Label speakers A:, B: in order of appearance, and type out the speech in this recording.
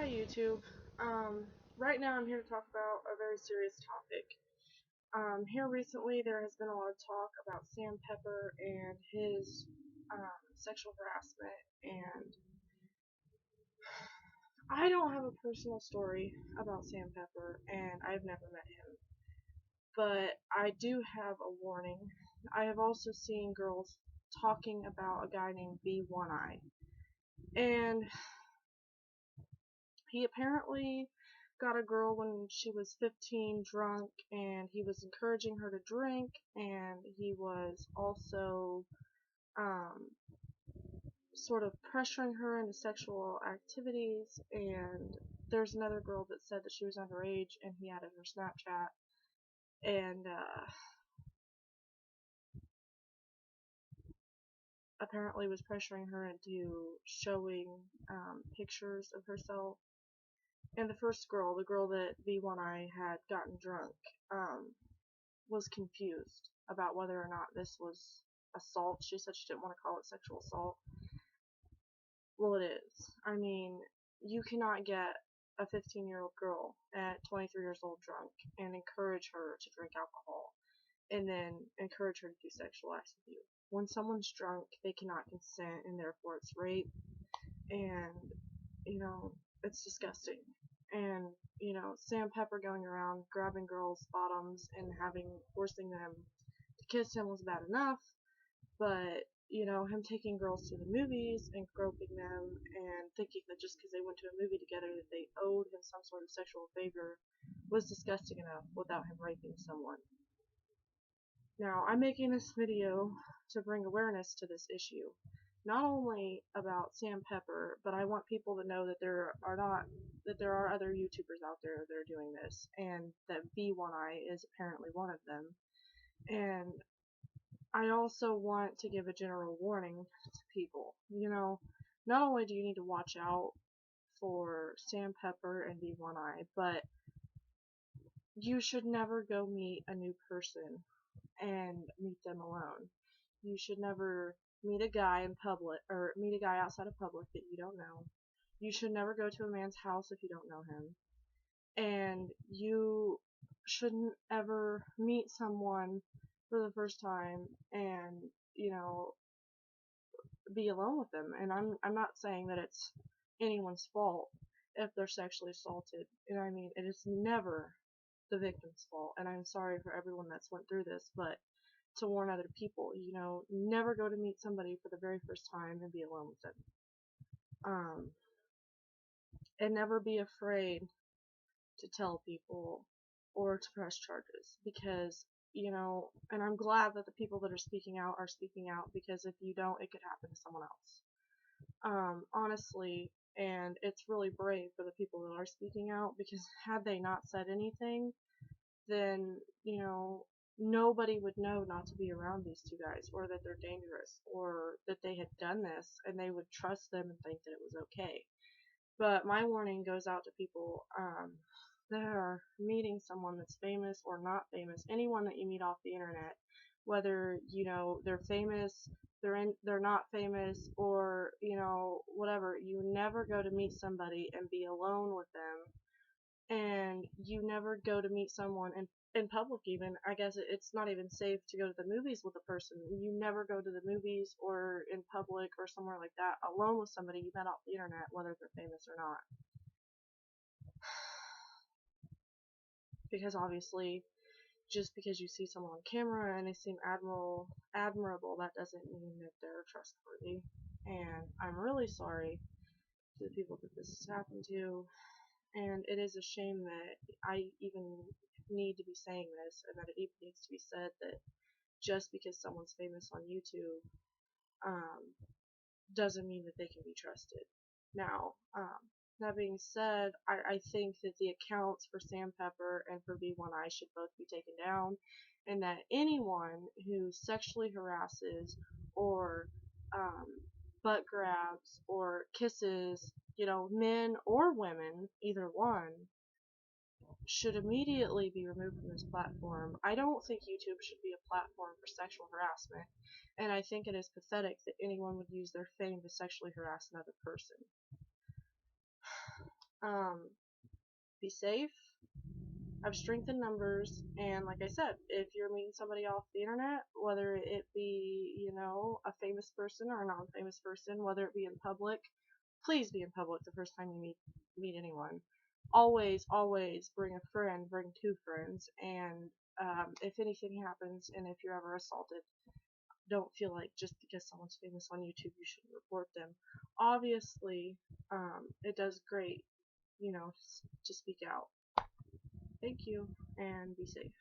A: Hi YouTube. Right now I'm here to talk about a very serious topic. Here recently there has been a lot of talk about Sam Pepper and his sexual harassment, and I don't have a personal story about Sam Pepper, and I've never met him, but I do have a warning. I have also seen girls talking about a guy named VeeOneEye, and he apparently got a girl when she was 15 drunk, and he was encouraging her to drink, and he was also um, sort of pressuring her into sexual activities. And there's another girl that said that she was underage and he added her Snapchat, and apparently was pressuring her into showing pictures of herself. And the first girl, the girl that VeeOneEye had gotten drunk, was confused about whether or not this was assault. She said she didn't want to call it sexual assault. Well, it is. I mean, you cannot get a 15-year-old girl at 23 years old drunk and encourage her to drink alcohol and then encourage her to do sexual acts with you. When someone's drunk, they cannot consent, and therefore it's rape, and, it's disgusting. And, Sam Pepper going around grabbing girls' bottoms and forcing them to kiss him was bad enough, but, him taking girls to the movies and groping them and thinking that just because they went to a movie together that they owed him some sort of sexual favor was disgusting enough without him raping someone. Now, I'm making this video to bring awareness to this issue, not only about Sam Pepper, but I want people to know that there are other YouTubers out there that are doing this, and that VeeOneEye is apparently one of them. And I also want to give a general warning to people. Not only do you need to watch out for Sam Pepper and VeeOneEye, but you should never go meet a new person and meet them alone. You should never meet a guy in public, or meet a guy outside of public that you don't know. You should never go to a man's house if you don't know him. And you shouldn't ever meet someone for the first time and, be alone with them. And I'm not saying that it's anyone's fault if they're sexually assaulted. And I mean, it is never the victim's fault. And I'm sorry for everyone that's went through this, but to warn other people, never go to meet somebody for the very first time and be alone with them. And never be afraid to tell people or to press charges, because, and I'm glad that the people that are speaking out, because if you don't, it could happen to someone else. Honestly, and it's really brave for the people that are speaking out, because had they not said anything, then, nobody would know not to be around these two guys, or that they're dangerous, or that they had done this, and they would trust them and think that it was okay. But my warning goes out to people that are meeting someone that's famous or not famous, anyone that you meet off the internet, whether, they're famous, they're not famous, or, whatever. You never go to meet somebody and be alone with them, and you never go to meet someone in public. Even, I guess it's not even safe to go to the movies with a person. You never go to the movies or in public or somewhere like that alone with somebody you met off the internet, whether they're famous or not. Because obviously, just because you see someone on camera and they seem admirable, that doesn't mean that they're trustworthy. And I'm really sorry to the people that this has happened to, and it is a shame that I even need to be saying this, and that it even needs to be said that just because someone's famous on YouTube doesn't mean that they can be trusted. Now, that being said, I think that the accounts for Sam Pepper and for VeeOneEye should both be taken down, and that anyone who sexually harasses or butt grabs or kisses, men or women, either one, should immediately be removed from this platform. I don't think YouTube should be a platform for sexual harassment, and I think it is pathetic that anyone would use their fame to sexually harass another person. Be safe, have strength in numbers, and like I said, if you're meeting somebody off the internet, whether it be, you know, a famous person or a non-famous person, whether it be in public, please be in public the first time you meet anyone. Always, always bring a friend, bring two friends, and if anything happens and if you're ever assaulted, don't feel like just because someone's famous on YouTube you should report them. Obviously, it does great, you know, to speak out. Thank you, and be safe.